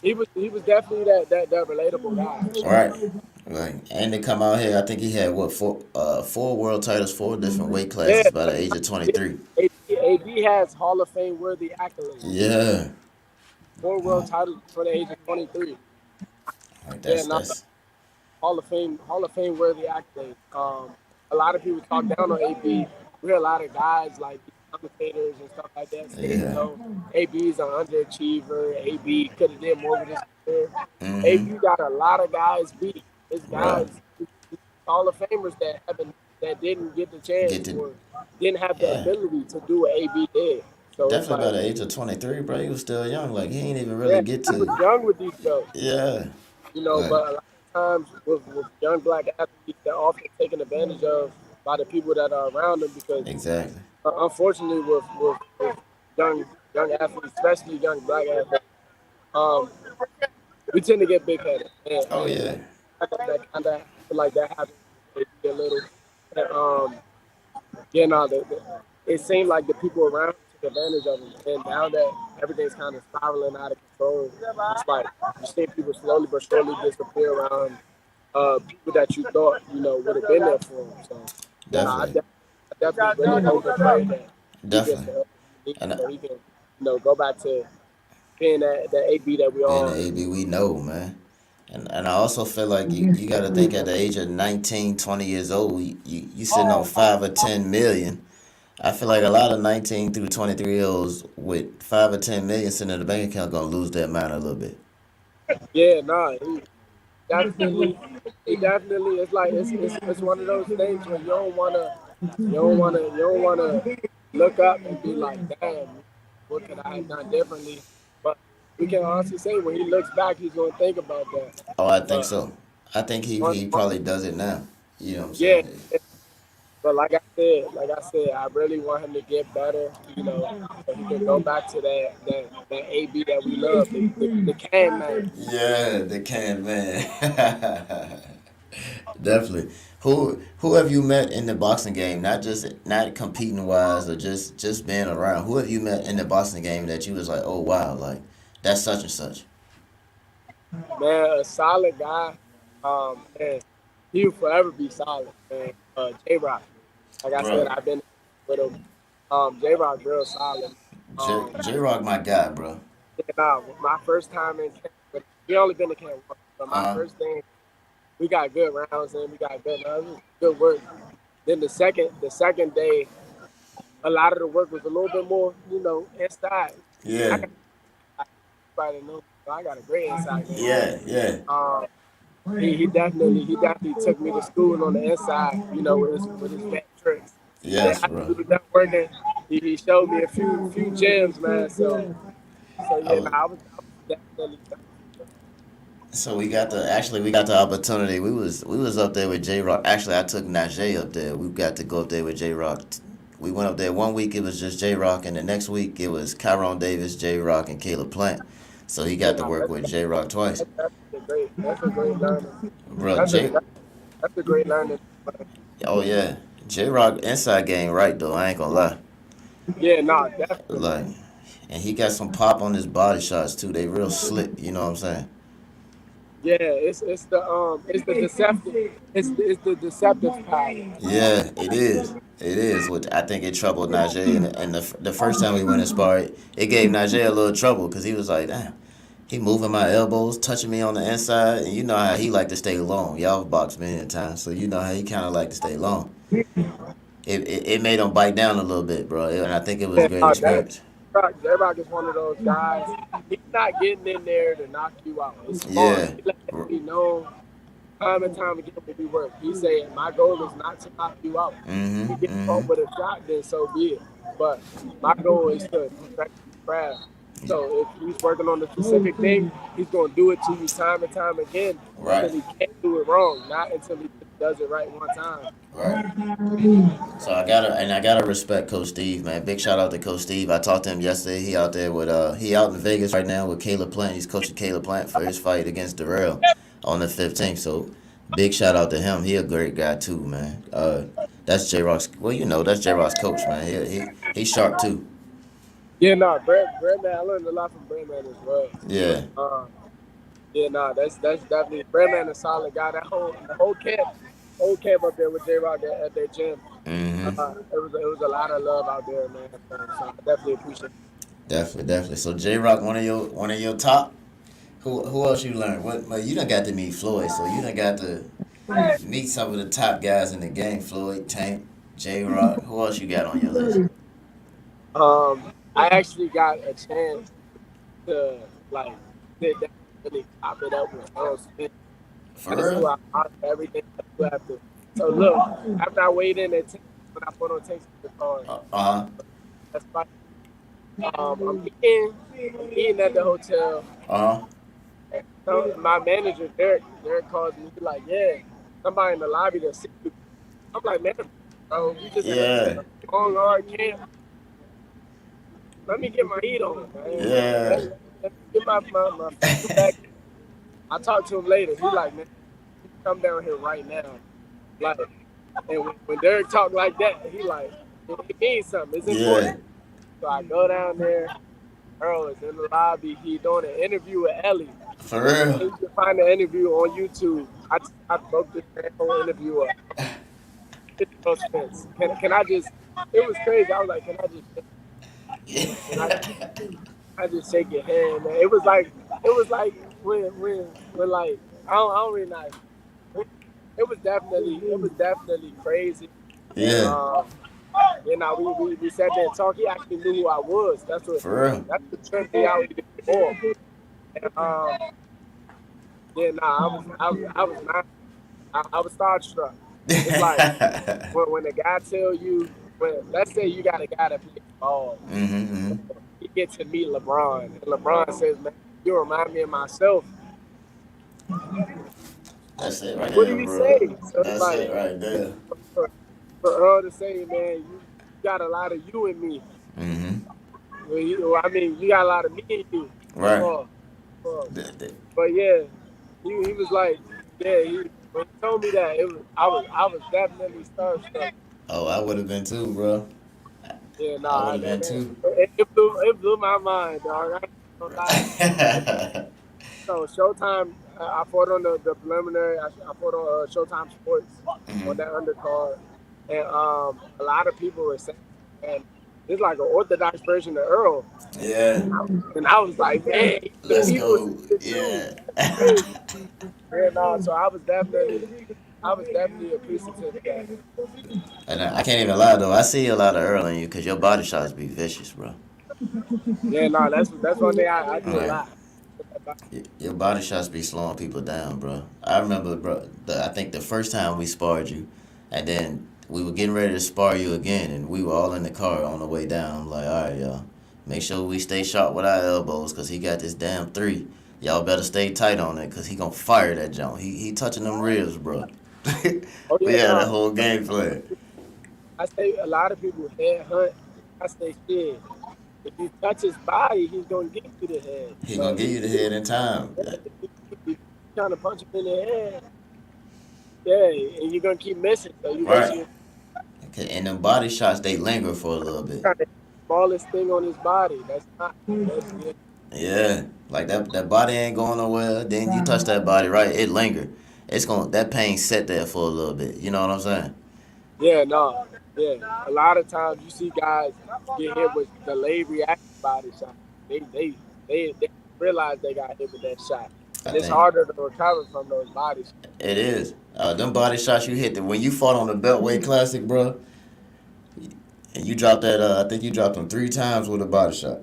B: he was definitely that relatable guy.
A: right, like and to come out here, I think he had what four world titles, four different weight
B: Yeah,
A: classes by the age of 23.
B: AB has Hall of Fame worthy accolades.
A: Yeah,
B: 4 world titles before the age of 23.
A: like
B: Yeah,
A: that's
B: now
A: that's
B: Hall of Fame worthy accolades. A lot of people talk down on AB. We hear a lot of guys like commentators and stuff like that saying,
A: yeah,
B: AB is an underachiever. AB could have did more with his career.
A: mm-hmm,
B: AB got a lot of guys beat. His
A: right.
B: guys, Hall of Famers that didn't get the
A: Get
B: chance
A: to
B: or didn't have the
A: yeah,
B: ability to do what AB did. So it's
A: definitely by
B: like,
A: the age of 23, bro. He was still young. Like he ain't even
B: yeah,
A: really get
B: he was
A: to
B: young with these jokes.
A: yeah, like
B: But a lot of times with young black athletes, they're often taken advantage of by the people that are around them because
A: exactly.
B: unfortunately with young athletes, especially young black athletes, um, we tend to get big headed,
A: Oh
B: and
A: yeah,
B: that kind of feel like that happens a little. And, yeah, no, it seemed like the people around took advantage of him, and now that everything's kind of spiraling out of control, it's like you see people slowly but surely disappear around people that you thought would have been there for him. So, yeah, no,
A: definitely,
B: I definitely really hope and pray that he gets
A: definitely.
B: the help he needs
A: And
B: so he can go back to being that AB that we
A: being the
B: all.
A: AB we know, man. And I also feel like you got to think at the age of 19, 20 years old, you sitting on 5 or 10 million. I feel like a lot of 19 through 23 year olds with 5 or 10 million sitting in the bank account gonna lose their mind a little bit.
B: Yeah, nah, definitely, he definitely. It's like it's one of those things where you don't wanna look up and be like, damn, what could I have done differently? But we can honestly say when he looks back, he's gonna think about that.
A: Oh, I think
B: But
A: so. I think
B: one,
A: he
B: one
A: probably does it now. You know what I'm
B: yeah.
A: saying?
B: But like I said, I really want him to get better, so he can go back to that AB that we love, the can man.
A: Yeah, the can man. Definitely. Who have you met in the boxing game? Not competing wise or just being around. Who have you met in the boxing game that you was like, oh wow, like that's such and such.
B: Man, a solid guy. And he will forever be solid, man. J Rock. Like I said,
A: Bro,
B: I've been with him. J Rock real solid.
A: J Rock my guy, bro.
B: My first time in camp, we only been to camp once, but my
A: Uh
B: first thing, we got good rounds in, we got good rounds, good work. Then the second day, a lot of the work was a little bit more, inside. I
A: yeah,
B: got everybody know, I got a great inside game.
A: yeah, yeah.
B: Um, he definitely took me to school on the inside, with his back tricks. Then
A: Yes,
B: after
A: bro.
B: we were done working, he showed me a few gems, man. So
A: I
B: yeah,
A: was,
B: I was definitely.
A: so we got the opportunity. We was up there with J Rock. Actually, I took Najee up there. We got to go up there with J Rock. We went up there one week. It was just J Rock, and the next week it was Kyron Davis, J Rock, and Caleb Plant. So he
B: Yeah,
A: got to
B: no,
A: work with J Rock twice,
B: that's a great learning.
A: bro.
B: That's a that's a great learning.
A: Oh yeah, J Rock inside game right though. I ain't gonna lie.
B: Yeah, no, definitely.
A: Like, and he got some pop on his body shots too. They real slick. You know what I'm saying?
B: Yeah, it's the deceptive it's the deceptive power.
A: Yeah, it is. It is, which I think it troubled Najee. And the first time we went and sparred, it gave Najee a little trouble because he was like, damn, he moving my elbows, touching me on the inside. And you know how he like to stay long. Y'all have boxed many times, so you know how he kind of like to stay long. It made him bite down a little bit, bro. And I think it was a
B: Yeah,
A: great experience.
B: J-Rock is one of those guys. He's not getting in there to knock you out. It's smart.
A: Yeah.
B: He let it be known time and time again when we work. He said, "My goal is not to knock you out. If you
A: Mm-hmm.
B: get caught
A: Mm-hmm.
B: with a shot, then so be it. But my goal is to perfect the craft. So if he's working on a specific thing, he's going to do it to you time and time again until
A: Right.
B: he can't do it wrong, not until he does it right one time."
A: Right. So I gotta respect Coach Steve, man. Big shout out to Coach Steve. I talked to him yesterday. He out there with he out in Vegas right now with Caleb Plant. He's coaching Caleb Plant for his fight against Darrell on the 15th. So big shout out to him. He a great guy too, man. That's J Rock's. Well, you know that's J Rock's coach, man. He's sharp too.
B: Yeah, no, Brad, I learned a lot from Brad as well.
A: Yeah.
B: Uh, Yeah, nah, that's definitely Redman a solid guy. The whole camp up there with J Rock at their gym.
A: Mm-hmm.
B: It was a lot of love out there, man. So I definitely appreciate it.
A: Definitely, definitely. So J Rock, one of your top. Who else you learned? What? Well, you done got to meet Floyd, so you done got to meet some of the top guys in the game. Floyd, Tank, J Rock. Who else you got on your list?
B: I actually got a chance to like sit down and really top it up with Earl Smith.
A: For
B: That's who
A: real?
B: I honor everything that you have to. So look, after I weighed in at 10, when I put on Tank's the car,
A: Uh-huh.
B: that's fine. I'm eating at the hotel.
A: Uh-huh.
B: So my manager, Derek calls me. He's like, "Yeah, somebody in the lobby to see you." I'm like, "Man, bro, you just had
A: Yeah.
B: a long hard camp. Let me get my heat on, man.
A: Yeah.
B: Let me get my physical back." I talked to him later. He's like, "Man, you come down here right now." Like, and when Derek talked like that, he like, it means something. It's
A: Yeah.
B: important. So I go down there. Earl is in the lobby. He doing an interview with Ellie.
A: For real?
B: You can find the interview on YouTube. I broke this whole interview up. It's no sense. Can I just? It was crazy. I was like, can I just shake your hand, man? It was like when like I don't really know. It was definitely crazy. And
A: Yeah.
B: we sat there and talked. He actually knew who I was.
A: For real?
B: That's what turned me out even more. And yeah, nah, I was starstruck. It's like when a guy tell you, let's say you got a guy that plays ball,
A: Mm-hmm.
B: he gets to meet LeBron, and LeBron says, "Man, you remind me of myself."
A: That's it right
B: What did
A: there,
B: he
A: bro.
B: say? So it's
A: That's it
B: like
A: right there.
B: for Earl to say, "Man, you got a lot of you in me."
A: Mm-hmm.
B: I mean, you got a lot of me in you.
A: Right.
B: Uh, but yeah, he was like, yeah, when he told me that, I was definitely starstruck.
A: Oh, I would have been too, bro.
B: Yeah,
A: I would
B: nah,
A: have been
B: that,
A: too.
B: it blew my mind, dog. I ain't gonna lie. So Showtime, I fought on the preliminary. I fought on Showtime Sports on
A: Mhm.
B: that undercard, and a lot of people were saying, and it's like an orthodox version of Earl.
A: Yeah.
B: And I was like, man, the
A: Let's
B: people
A: go.
B: see it too.
A: Yeah.
B: That's crazy. Yeah, no, so I was definitely appreciative of that.
A: And I can't even lie though. I see a lot of Earl in you because your body shots be vicious, bro.
B: Yeah, no, that's one thing I do a
A: Right.
B: lot.
A: Your body shots be slowing people down, bro. I remember, bro. I think the first time we sparred you, and then we were getting ready to spar you again, and we were all in the car on the way down. I'm like, all right, y'all, make sure we stay sharp with our elbows, cause he got this damn three. Y'all better stay tight on it, cause he gonna fire that jump. He touching them ribs, bro.
B: Oh
A: We
B: yeah,
A: had a
B: no.
A: whole game plan.
B: I say a lot of people head hunt. I say shit. If you touch his body, he's gonna give you the head.
A: He gonna
B: But
A: give you the head in time.
B: if you trying to punch him in the head, yeah, and you're gonna keep missing. So you
A: Right.
B: wasting your
A: Okay, and them body shots they linger for a little bit.
B: trying to smallest thing on his body. That's not. That's, yeah.
A: Yeah, like that body ain't going nowhere. Then you touch that body, right? It linger. It's gonna that pain sit there for a little bit. You know what I'm saying?
B: Yeah, no, yeah. A lot of times you see guys get hit with delayed reaction body shots. They realize they got hit with that shot,
A: I
B: and it's
A: think
B: harder to recover from those body shots.
A: it is. Them body shots you hit when you fought on the Beltway Classic, bro, and you dropped that. I think you dropped them 3 times with a body shot.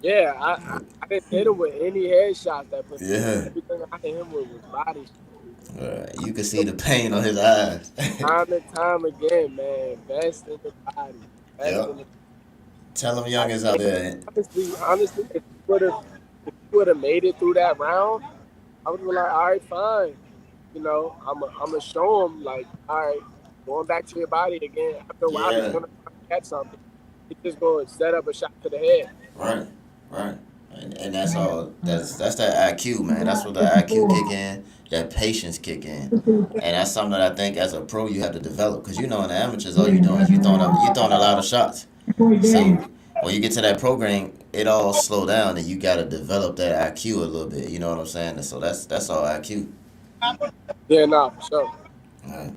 B: Yeah, I didn't hit him with any headshots that put me down.
A: Yeah,
B: Everything I hit him with was body shots.
A: you could see the pain on his eyes.
B: Time and time again, man. Best in the body. Best
A: Yep.
B: in the
A: Tell them
B: body.
A: youngins out there.
B: Honestly, if you would have made it through that round, I would be like, all right, fine. I'm gonna show him like, all right, going back to your body again. After a while, he's
A: Yeah.
B: gonna catch something. He's just going to set up a shot to the head.
A: Right. Right. And that's all. That's that IQ, man. That's what the IQ kick in. That patience kick in. And that's something that I think as a pro you have to develop. Cause you know in the amateurs all you doing is you throwing a lot of shots. So when you get to that program, it all slow down and you gotta develop that IQ a little bit. You know what I'm saying? And so that's all IQ.
B: Yeah, nah, for sure.
A: All right.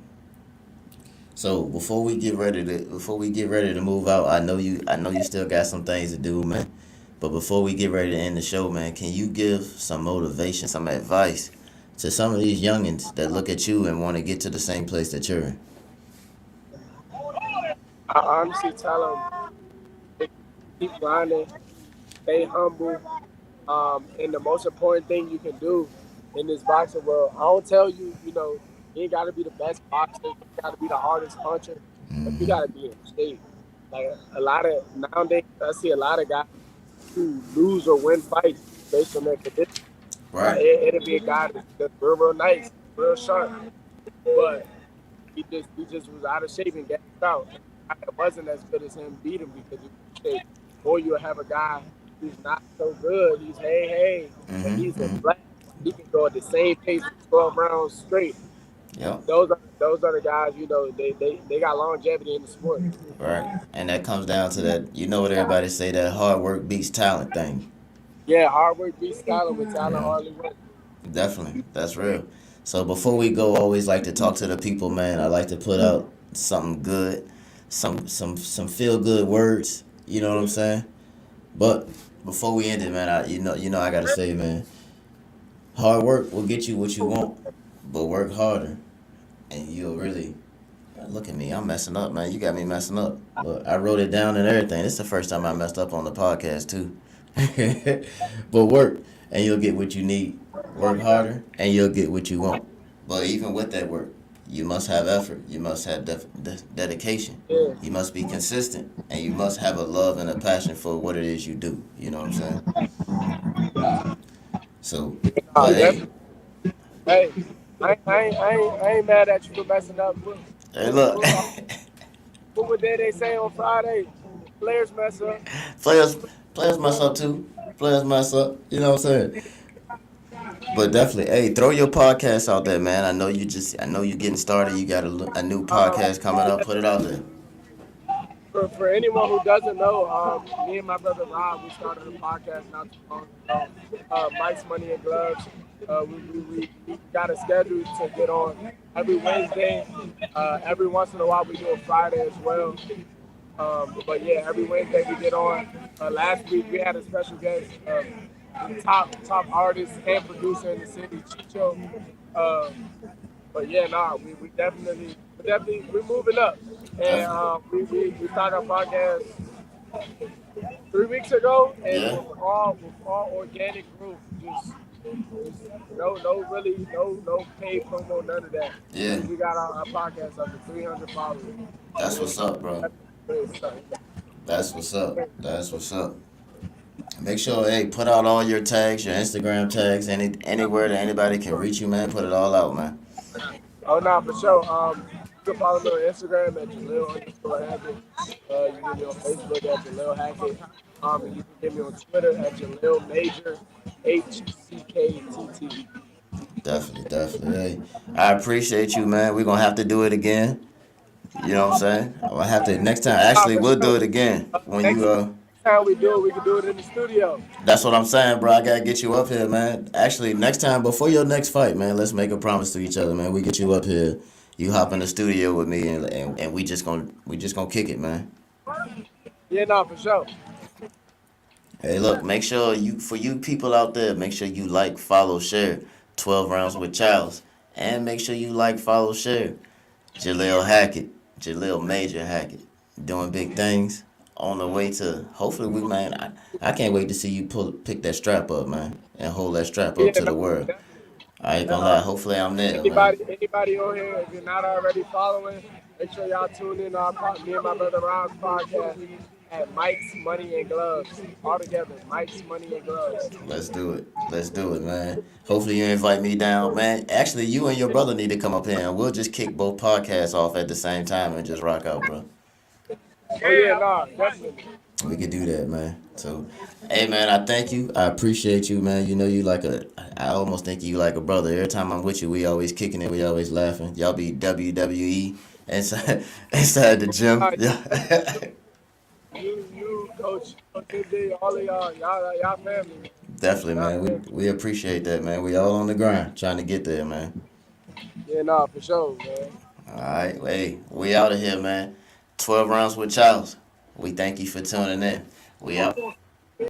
A: So before we get ready to move out, I know you still got some things to do, man. But before we get ready to end the show, man, can you give some motivation, some advice to some of these youngins that look at you and want to get to the same place that you're in?
B: I honestly tell him keep grinding, stay humble. And the most important thing you can do in this boxing world, I don't tell you, you ain't got to be the best boxer, you got to be the hardest puncher, but you got to be in shape. Like a lot of nowadays, I see a lot of guys who lose or win fights based on their condition.
A: Right.
B: It'll be a guy that's real nice, real sharp, but he just was out of shape and got out. And the guy that wasn't as good as him beat him because he was in shape. Or you'll have a guy who's not so good. He's hey, but he's a black. He can go at the same pace for 12 rounds straight.
A: Yep.
B: Those are the guys. They got longevity in the sport.
A: Right. And that comes down to that. You know what everybody say, that hard work beats talent thing.
B: Yeah, hard work beats talent, with talent
A: Yeah.
B: hardly wins.
A: Definitely. That's real. So before we go, I always like to talk to the people, man. I like to put out something good, some feel good words. You know what I'm saying? But before we end it, man, you know I gotta say, man, hard work will get you what you want, but work harder, and you'll really look at me. I'm messing up, man. You got me messing up. But I wrote it down and everything. This is the first time I messed up on the podcast too. But work, and you'll get what you need. Work harder, and you'll get what you want. But even with that work, you must have effort. You must have dedication.
B: Yeah.
A: You must be consistent, and you must have a love and a passion for what it is you do. You know what I'm saying? So, but hey,
B: Definitely. Hey, I ain't mad at you for messing up.
A: hey, look,
B: What would they say on Friday? Players mess up.
A: players, players mess up too. Players mess up. You know what I'm saying? But definitely, hey, throw your podcast out there, man. I know you getting started. You got a new
B: Um,
A: podcast coming up. Put it out there.
B: for anyone who doesn't know, me and my brother Rob, we started a podcast not too long ago. Mike's Money and Gloves. We got a schedule to get on every Wednesday. Every once in a while, we do a Friday as well. But yeah, every Wednesday we get on. Last week we had a special guest, the top artist and producer in the city, Chicho. But yeah, nah, we're moving up, and
A: Definitely.
B: we started our podcast 3 weeks ago, and
A: Yeah.
B: with all organic growth, just no paid promo, none of that.
A: Yeah.
B: We got our podcast up to 300 followers.
A: That's what's up, bro.
B: That's great stuff.
A: That's what's up. That's what's up. Make sure, hey, put out all your tags, your Instagram tags, anywhere that anybody can reach you, man. Put it all out, man.
B: Oh no, for sure. You can follow me on Instagram at Jaili_Hackett. You can get me on Facebook at Jaili Hackett. And you can get me on Twitter at Jalil Major HCKTT.
A: Definitely, definitely. Hey, I appreciate you, man. We're gonna have to do it again. You know what I'm saying? I'll have to next time.
B: Nah,
A: Actually,
B: for
A: we'll do
B: sure.
A: it again when
B: Next
A: you
B: week, time we do it, we can do it in the studio.
A: That's what I'm saying, bro. I gotta get you up here, man. Actually, next time before your next fight, man, let's make a promise to each other, man. We get you up here, you hop in the studio with me, and we just gonna kick it, man.
B: Yeah, no, for sure.
A: Hey, look, make sure for you people out there, make sure you like, follow, share 12 rounds with Chiles, and make sure you like, follow, share Jaili Hackett, Jalil Major Hackett, doing big things on the way to. Hopefully, we man, I can't wait to see you pick that strap up, man, and hold that strap up
B: Yeah,
A: to
B: no,
A: the world.
B: definitely.
A: I ain't gonna lie.
B: Uh,
A: Hopefully, I'm there, man.
B: anybody on here, if you're not already following, make sure y'all tune in to me and my brother Ron's podcast at Mike's Money and Gloves. All together, Mike's Money and Gloves.
A: Let's do it. Let's do it, man. Hopefully, you invite me down, man. Actually, you and your brother need to come up here, and we'll just kick both podcasts off at the same time and just rock out, bro.
B: Oh yeah, no, definitely.
A: We could do that, man. So, hey, man, I thank you. I appreciate you, man. You know, you like a. I almost think you like a brother. Every time I'm with you, we always kicking it. We always laughing. Y'all be WWE inside inside the gym.
B: Uh,
A: Yeah.
B: you, Coach TD, all of y'all family.
A: Definitely,
B: Y'all
A: man. We
B: family.
A: we appreciate that, man. We all on the grind trying to get there, man.
B: Yeah, no, for sure, man.
A: All right, hey, we out of here, man. 12 rounds with Charles. We thank you for tuning in. We out.